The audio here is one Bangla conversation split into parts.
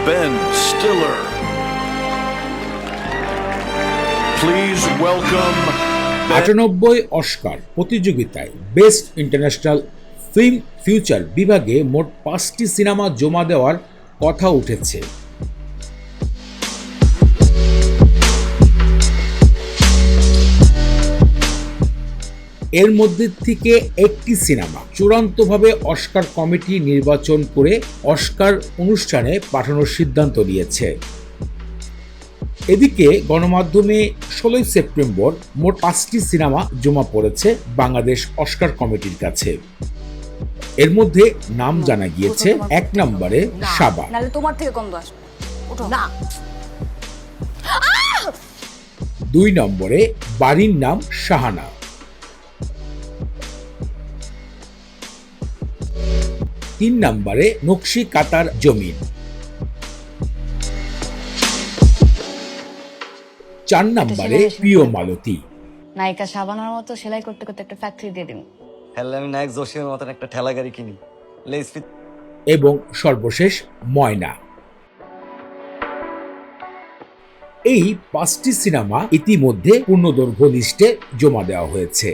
Ben Stiller. Please welcome 98 Oscar প্রতিযোগিতায় বেস্ট ইন্টারন্যাশনাল ফিল্ম ফিউচার বিভাগে মোট 5টি সিনেমা জমা দেওয়ার কথা উঠেছে। এর মধ্যে থেকে একটি সিনেমা চূড়ান্তভাবে অস্কার কমিটি নির্বাচন করে অস্কার অনুষ্ঠানে পাঠানোর সিদ্ধান্ত নিয়েছে। এদিকে গণমাধ্যমে 16 সেপ্টেম্বর মোট 5টি সিনেমা জমা পড়েছে বাংলাদেশ অস্কার কমিটির কাছে। এর মধ্যে নাম জানা গিয়েছে 1 নম্বরে সাবা, তোমার থেকে কম দোষ না। 2 নম্বরে বাড়ির নাম শাহানা, 3 নম্বরে নকশি কাতার জমিন, 4 নম্বরে প্রিয় মালতী। নায়িকা শাবানার মতো সেলাই করতে করতে একটা ফ্যাক্টরি দিয়ে দিন। তাহলে আমি নায়ক জসিমের মতন একটা ঠেলা গাড়ি কিনি, এবং সর্বশেষ ময়না। এই 5টি সিনেমা ইতিমধ্যে পূর্ণদৈর্ঘ্য লিস্টে জমা দেওয়া হয়েছে।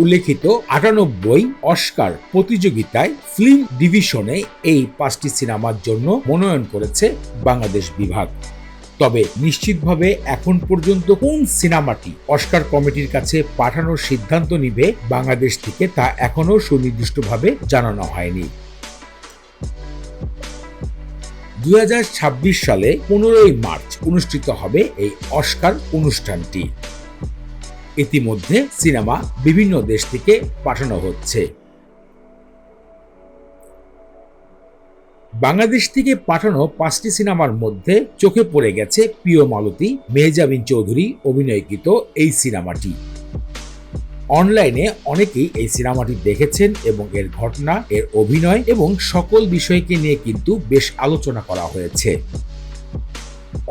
উল্লেখিত 98 অস্কার প্রতিযোগিতায় ফিল্ম ডিভিশনে এই 5টি সিনেমার জন্য মনোনয়ন করেছে বাংলাদেশ বিভাগ। তবে নিশ্চিতভাবে এখন পর্যন্ত কোন সিনেমাটি অস্কার কমিটির কাছে পাঠানোর সিদ্ধান্ত নিবে বাংলাদেশ থেকে তা এখনো সুনির্দিষ্টভাবে জানানো হয়নি। 2026 সালে 15 মার্চ অনুষ্ঠিত হবে এই অস্কার অনুষ্ঠানটি। ইতিমধ্যে সিনেমা বিভিন্ন দেশ থেকে পাঠানো হচ্ছে। বাংলাদেশ থেকে পাঠানো 5টি সিনেমার মধ্যে চোখে পড়ে গেছে প্রিয় মালতী, মেহজাবিন চৌধুরী অভিনয়কৃত এই সিনেমাটি। অনলাইনে অনেকেই এই সিনেমাটি দেখেছেন এবং এর ঘটনা, এর অভিনয় এবং সকল বিষয়কে নিয়ে কিন্তু বেশ আলোচনা করা হয়েছে।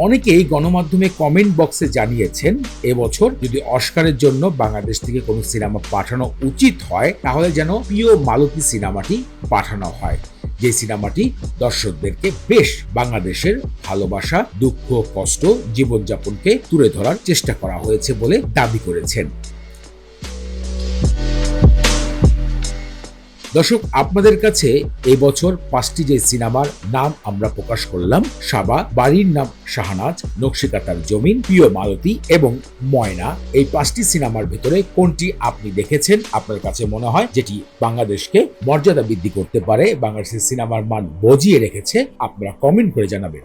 অনেকেই গণমাধ্যমে কমেন্ট বক্সে জানিয়েছেন এবছর যদি অস্কারের জন্য বাংলাদেশ থেকে কোনো সিনেমা পাঠানো উচিত হয় তাহলে যেন প্রিয় মালতী সিনেমাটি পাঠানো হয়, যে সিনেমাটি দর্শকদেরকে বেশ বাংলাদেশের ভালোবাসা, দুঃখ, কষ্ট, জীবনযাপনকে তুলে ধরার চেষ্টা করা হয়েছে বলে দাবি করেছেন। দর্শক, আপনাদের কাছে এই বছর 5টি যে সিনেমার নাম আমরা প্রকাশ করলাম, সাবা, বাড়ির নাম শাহনাজ, নকশিকাতার জমিন, প্রিয় মালতী এবং ময়না, এই 5টি সিনেমার ভিতরে কোনটি আপনি দেখেছেন, আপনার কাছে মনে হয় যেটি বাংলাদেশকে মর্যাদা বৃদ্ধি করতে পারে, বাংলাদেশের সিনেমার মান বজিয়ে রেখেছে, আপনারা কমেন্ট করে জানাবেন।